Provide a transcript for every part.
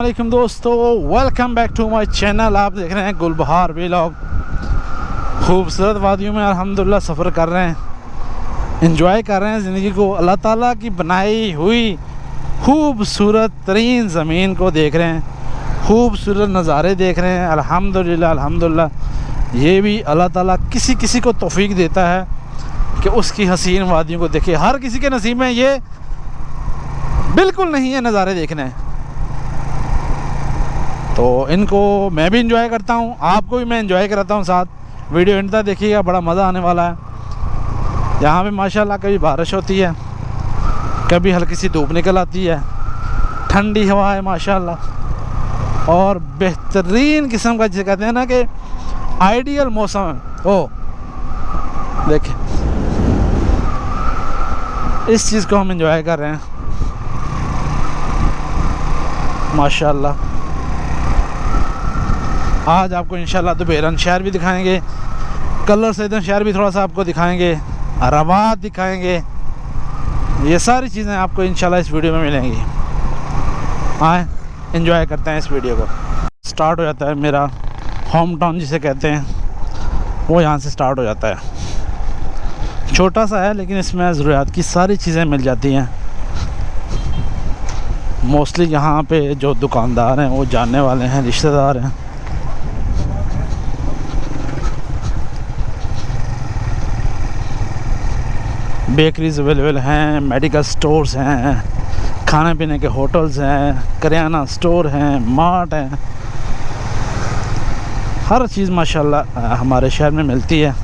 वालेकुम दोस्तों, welcome back to my channel. आप देख रहे हैं गुलबहार व्लॉग। खूबसूरत वादियों में अल्हम्दुलिल्लाह सफ़र कर रहे हैं, एंजॉय कर रहे हैं ज़िंदगी को। अल्लाह ताला की बनाई हुई खूबसूरत तरीन ज़मीन को देख रहे हैं, खूबसूरत नज़ारे देख रहे हैं। अल्हम्दुलिल्लाह अल्हम्दुलिल्लाह। ये भी अल्लाह ताला किसी किसी को तौफीक देता है कि उसकी हसीन वादियों को देखे। हर किसी के नसीब में ये बिल्कुल नहीं है नज़ारे देखने। तो इनको मैं भी इंजॉय करता हूँ, आपको भी मैं इंजॉय कराता हूँ साथ। वीडियो एंड तक देखिएगा, बड़ा मज़ा आने वाला है। यहाँ पे माशाल्लाह कभी बारिश होती है, कभी हल्की सी धूप निकल आती है, ठंडी हवा है माशाल्लाह, और बेहतरीन किस्म का जिसे कहते हैं ना कि आइडियल मौसम है। ओ देखिए, इस चीज़ को हम इंजॉय कर रहे हैं माशाल्लाह। आज आपको इंशाल्लाह दुबेरन शहर भी दिखाएंगे, कलर सैदन शहर भी थोड़ा सा आपको दिखाएंगे, रवात दिखाएंगे। ये सारी चीज़ें आपको इंशाल्लाह इस वीडियो में मिलेंगी। आए एंजॉय करते हैं इस वीडियो को। स्टार्ट हो जाता है मेरा होम टाउन जिसे कहते हैं, वो यहाँ से स्टार्ट हो जाता है। छोटा सा है लेकिन इसमें ज़रूरत की सारी चीज़ें मिल जाती हैं। मोस्टली यहाँ पे जो दुकानदार हैं वो जानने वाले हैं, रिश्तेदार हैं। बेकरीज अवेलेबल हैं, मेडिकल स्टोर्स हैं, खाने पीने के होटल्स हैं, करियाना स्टोर हैं, मार्ट हैं। हर चीज़ माशाल्लाह हमारे शहर में मिलती है।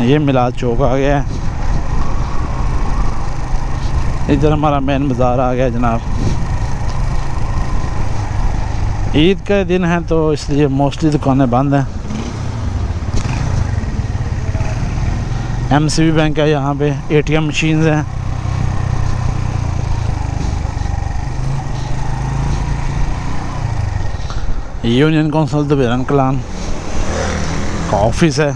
ये मिलाद चौक आ गया है, इधर हमारा मेन बाज़ार आ गया जनाब। ईद का दिन है तो इसलिए मोस्टली दुकानें बंद हैं। एमसीबी बैंक है यहाँ पे, एटीएम मशीन्स हैं। यूनियन काउंसिल दुबेरन कलान का ऑफिस है।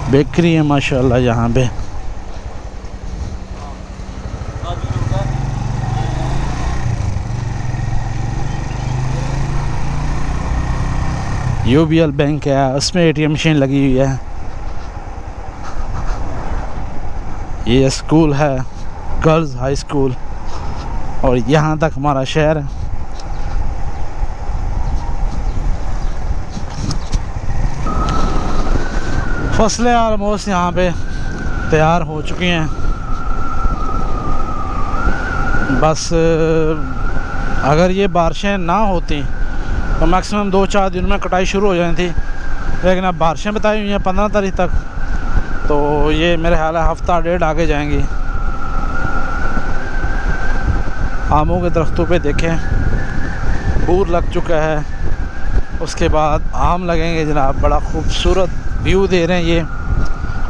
बेकरी है माशाल्लाह यहाँ पे। यूबीएल बैंक है, उसमें एटीएम मशीन लगी हुई है। ये स्कूल है, गर्ल्स हाई स्कूल, और यहाँ तक हमारा शहर है। फसलें ऑलमोस्ट यहाँ पे तैयार हो चुकी हैं। बस अगर ये बारिशें ना होती तो मैक्सिमम 2-4 दिन में कटाई शुरू हो जानी थी, लेकिन अब बारिशें बताई हुई हैं 15 तारीख तक, तो ये मेरे ख्याल है हफ्ता डेढ़ आगे जाएंगी। आमों के दरख्तों पे देखें, बूर लग चुका है, उसके बाद आम लगेंगे जनाब। बड़ा खूबसूरत व्यू दे रहे हैं ये,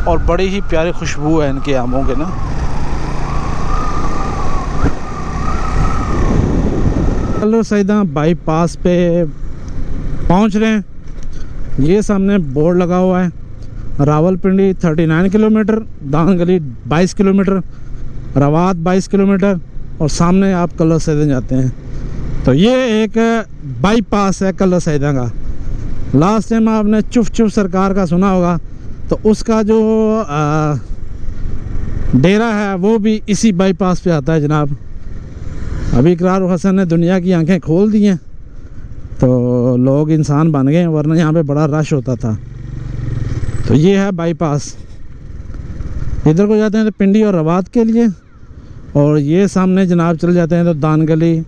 और बड़ी ही प्यारी खुशबू है इनके आमों के ना। कलर सैदा बाईपास पे पहुंच रहे हैं। ये सामने बोर्ड लगा हुआ है, Rawalpindi 39 kilometre, Dangali 22 kilometre, Rawat 22 kilometre, और सामने आप कलर सैदा जाते हैं तो ये एक बाईपास है कलर सैदा का। लास्ट टाइम आपने चुफ चुफ सरकार का सुना होगा, तो उसका जो डेरा है वो भी इसी बाईपास पे आता है जनाब। अभी इकरार हसन ने दुनिया की आंखें खोल दी हैं, तो लोग इंसान बन गए, वरना यहाँ पे बड़ा रश होता था। तो ये है बाईपास। इधर को जाते हैं तो पिंडी और रवात के लिए, और ये सामने जनाब चल जाते हैं तो दानगली,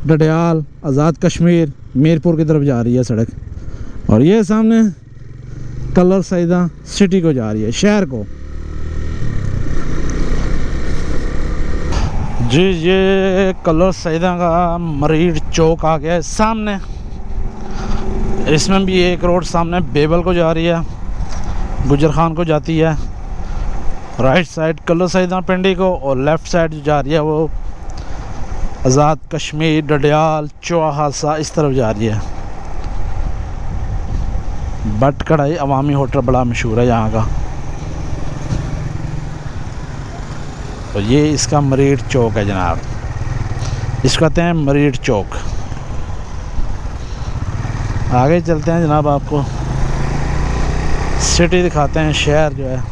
डडियाल, आज़ाद कश्मीर, मीरपुर की तरफ जा रही है सड़क। और ये सामने कलर सैदा सिटी को जा रही है, शहर को। जी ये कलर सैदा का मरीड चौक आ गया है सामने। इसमें भी एक रोड सामने बेबल को जा रही है, गुजर खान को जाती है राइट साइड कलर सैदा पिंडी को, और लेफ़्ट साइड जो जा रही है वो आज़ाद कश्मीर, डडियाल, चौहासा इस तरफ जा रही है। बट कढ़ाई अवामी होटल बड़ा मशहूर है यहाँ का। तो ये इसका मरीड चौक है जनाब, इसको कहते हैं मरीड चौक। आगे चलते हैं जनाब, आपको सिटी दिखाते हैं, शहर जो है।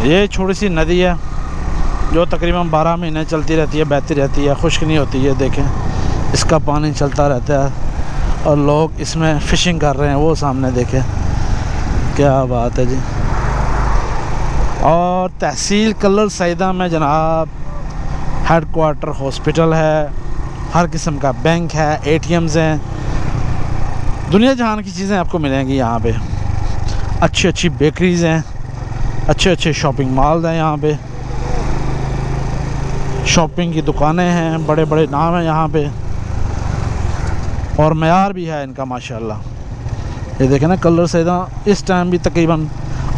ये छोटी सी नदी है जो तकरीबन 12 महीने चलती रहती है, बहती रहती है, खुश्क नहीं होती है। देखें इसका पानी चलता रहता है और लोग इसमें फ़िशिंग कर रहे हैं, वो सामने देखें, क्या बात है जी। और तहसील कलर सैदा में जनाब हेडक्वार्टर हॉस्पिटल है, हर किस्म का बैंक है, ATMs हैं, दुनिया जहान की चीज़ें आपको मिलेंगी यहाँ पे। अच्छी अच्छी बेकरीज़ हैं, अच्छे अच्छे शॉपिंग मॉल हैं यहाँ पे, शॉपिंग की दुकानें हैं, बड़े बड़े नाम हैं यहाँ पे, और मयार भी है इनका माशाल्लाह। ये देखें ना कलर सैदा इस टाइम भी तकरीबन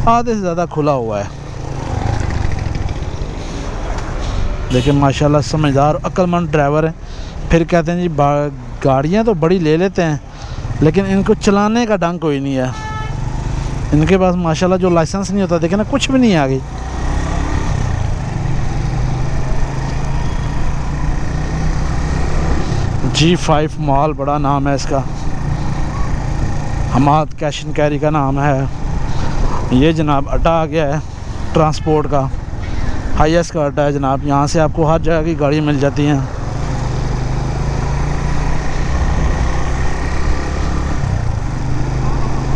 आधे से ज़्यादा खुला हुआ है। देखिए माशाल्लाह समझदार अक्लमंद ड्राइवर है। फिर कहते हैं जी गाड़ियाँ तो बड़ी ले लेते हैं लेकिन इनको चलाने का ढंग कोई नहीं है इनके पास माशाल्लाह। जो लाइसेंस नहीं होता देखे ना, कुछ भी नहीं आ गई। G5 मॉल बड़ा नाम है इसका, हमाद कैश एंड कैरी का नाम है। ये जनाब अड्डा आ गया है ट्रांसपोर्ट का, हाईएस्ट का अड्डा है जनाब। यहाँ से आपको हर जगह की गाड़ी मिल जाती हैं।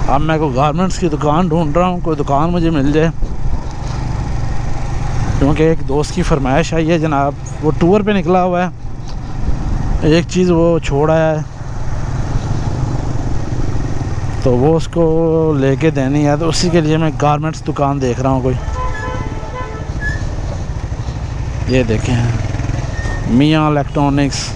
अब मैं कोई गारमेंट्स की दुकान ढूंढ रहा हूँ, कोई दुकान मुझे मिल जाए, क्योंकि एक दोस्त की फरमाइश आई है जनाब। वो टूर पे निकला हुआ है, एक चीज़ वो छोड़ा है तो वो उसको लेके देनी है, तो उसी के लिए मैं गारमेंट्स दुकान देख रहा हूँ कोई। ये देखें मियाँ इलेक्ट्रॉनिक्स,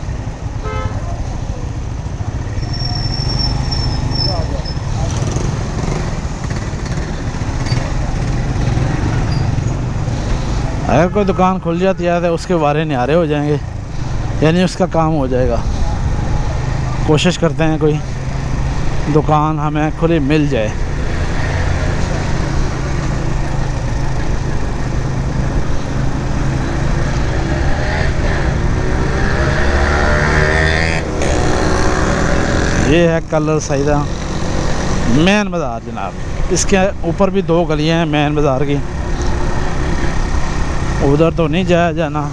अगर कोई दुकान खुल जाती है तो उसके बारे न्यारे हो जाएंगे, यानी उसका काम हो जाएगा। कोशिश करते हैं कोई दुकान हमें खुली मिल जाए। ये है कलर सैदा मेन बाज़ार जनाब। इसके ऊपर भी 2 गलियां हैं मेन बाज़ार की, उधर तो नहीं जाया जाना।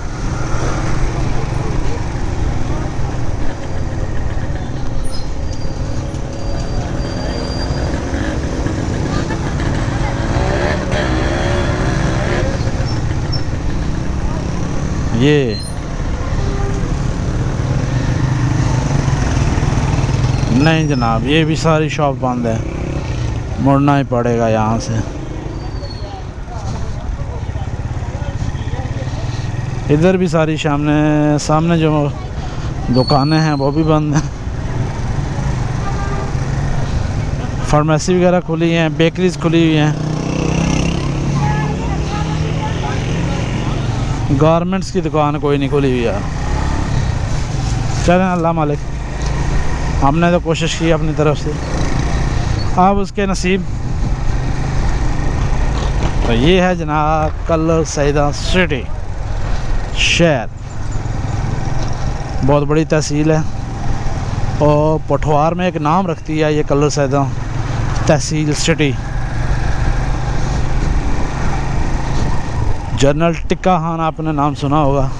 ये नहीं जनाब, ये भी सारी शॉप बंद है, मुड़ना ही पड़ेगा यहाँ से। इधर भी सारी सामने जो दुकानें हैं वो भी बंद हैं। फार्मेसी वगैरह खुली हैं, बेकरीज खुली हुई हैं, गारमेंट्स की दुकान कोई नहीं खुली हुई है। चलें अल्लाह मालिक, हमने तो कोशिश की अपनी तरफ से, अब उसके नसीब। तो ये है जनाब कलर सैदा सिटी शहर, बहुत बड़ी तहसील है और पठवार में एक नाम रखती है ये कलर सैदा तहसील सिटी। जनरल टिक्का खान आपने नाम सुना होगा,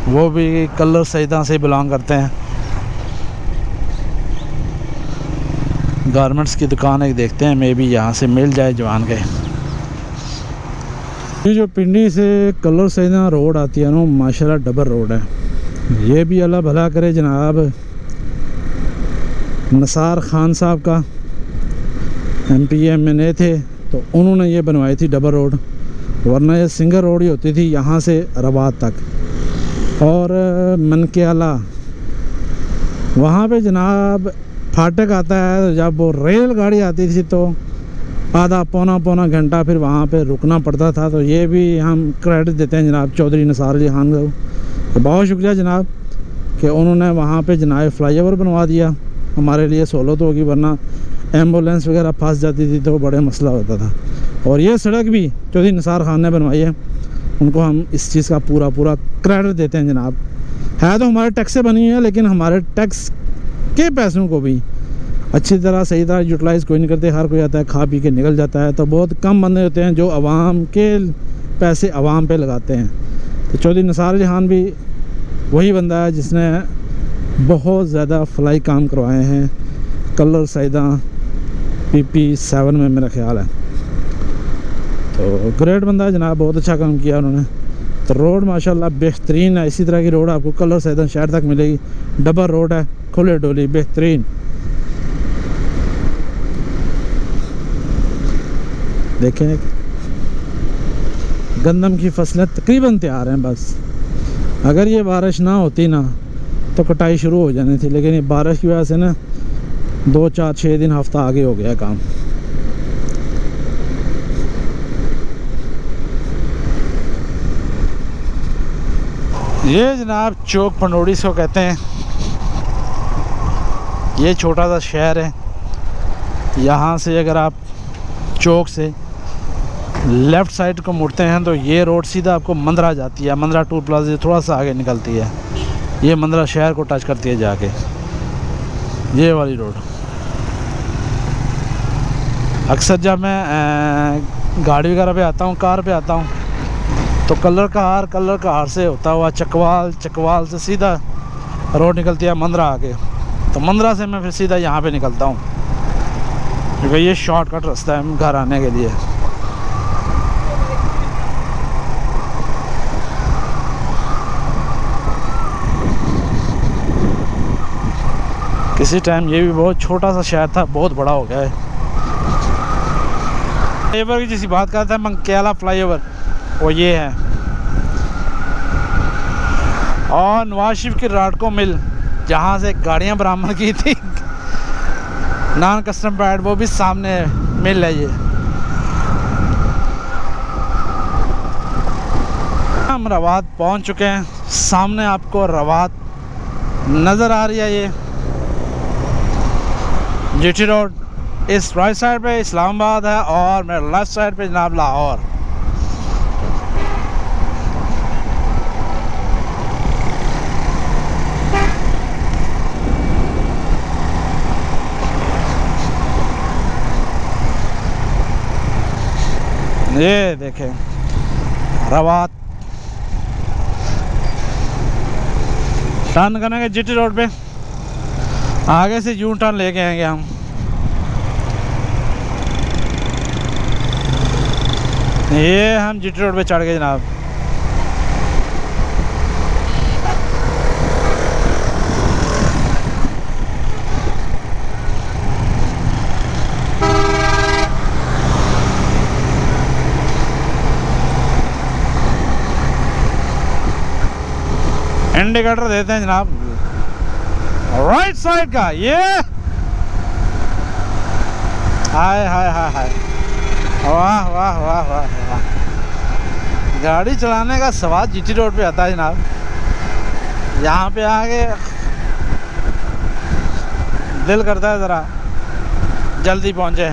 वो भी कलर सैदा से बिलोंग करते हैं। गारमेंट्स की दुकान एक देखते हैं, मे भी यहाँ से मिल जाए जवान के। ये जो पिंडी से कलर सैदा रोड आती है ना, माशाल्लाह डबल रोड है। ये भी अल्लाह भला करे जनाब, नसार खान साहब का MP MNA थे तो उन्होंने ये बनवाई थी डबल रोड। वरना ये सिंगल रोड ही होती थी यहाँ से रबात तक। और मनकेला वहाँ पे जनाब फाटक आता है, जब वो रेलगाड़ी आती थी तो आधा पौना घंटा फिर वहाँ पे रुकना पड़ता था। तो ये भी हम क्रेडिट देते हैं जनाब चौधरी निसार अली खान को, तो बहुत शुक्रिया जनाब कि उन्होंने वहाँ पे जनाब फ्लाईओवर बनवा दिया, हमारे लिए सहूलत होगी, वरना एम्बुलेंस वगैरह फंस जाती थी तो बड़े मसला होता था। और ये सड़क भी चौधरी निसार खान ने बनवाई है, उनको हम इस चीज़ का पूरा क्रेडिट देते हैं जनाब। है तो हमारे टैक्स से बनी है, लेकिन हमारे टैक्स के पैसों को भी अच्छी तरह सही तरह यूटिलाइज़ कोई नहीं करते। हर कोई आता है खा पी के निकल जाता है। तो बहुत कम बंदे होते हैं जो आवाम के पैसे आवाम पे लगाते हैं। तो चौधरी निसार अली खान भी वही बंदा है जिसने बहुत ज़्यादा फलाई काम करवाए हैं कलर सैदा PP7 में, मेरा ख्याल है। तो ग्रेट बंदा है जनाब, बहुत अच्छा काम किया उन्होंने। तो रोड माशाल्लाह बेहतरीन है। इसी तरह की रोड आपको कलर सैदा शहर तक मिलेगी। डबल रोड है, खुले डोली, बेहतरीन। देखें गंदम की फसलें तकरीबन तैयार हैं। बस अगर ये बारिश ना होती ना तो कटाई शुरू हो जानी थी, लेकिन ये बारिश की वजह से ना 2 4 6 दिन हफ्ता आगे हो गया काम। ये जनाब चौक पंडोड़ी को कहते हैं। ये छोटा सा शहर है। यहाँ से अगर आप चौक से लेफ़्ट साइड को मुड़ते हैं तो ये रोड सीधा आपको मंदरा जाती है। मंदरा टूल प्लाजा से थोड़ा सा आगे निकलती है, ये मंदरा शहर को टच करती है जाके, ये वाली रोड। अक्सर जब मैं गाड़ी वगैरह पे आता हूँ, कार पे आता हूँ, तो कलर का हार से होता हुआ चकवाल से सीधा रोड निकलती है मंदरा आके। तो मंदरा से मैं फिर सीधा यहाँ पे निकलता हूँ, क्योंकि ये शॉर्टकट रास्ता है घर आने के लिए। किसी टाइम ये भी बहुत छोटा सा शहर था, बहुत बड़ा हो गया है। फ्लाईओवर की जिसकी बात करते हैं, मनकेला फ्लाईओवर, वो ये है। और नवाज शरीफ की राडको मिल, जहाँ से गाड़ियाँ बरामद की थी नॉन कस्टम पैड, वो भी सामने मिल है। ये हम रवात पहुँच चुके हैं। सामने आपको रवात नज़र आ रही है। ये GT रोड, इस राइट साइड पे इस्लामाबाद है और मेरे लेफ्ट साइड पे जनाब लाहौर। ये देखें रवात टर्न करेंगे GT रोड पे, आगे से यू टर्न लेके आएंगे हम। ये हम GT रोड पे चढ़ गए जनाब। इंडिकेटर देते हैं जनाब राइट साइड का। ये हाय हाय हाय हाय, वाह वाह वाह वाह वाह। गाड़ी चलाने का स्वाद GT रोड पे आता है जनाब। यहाँ पे आके दिल करता है ज़रा जल्दी पहुँचे।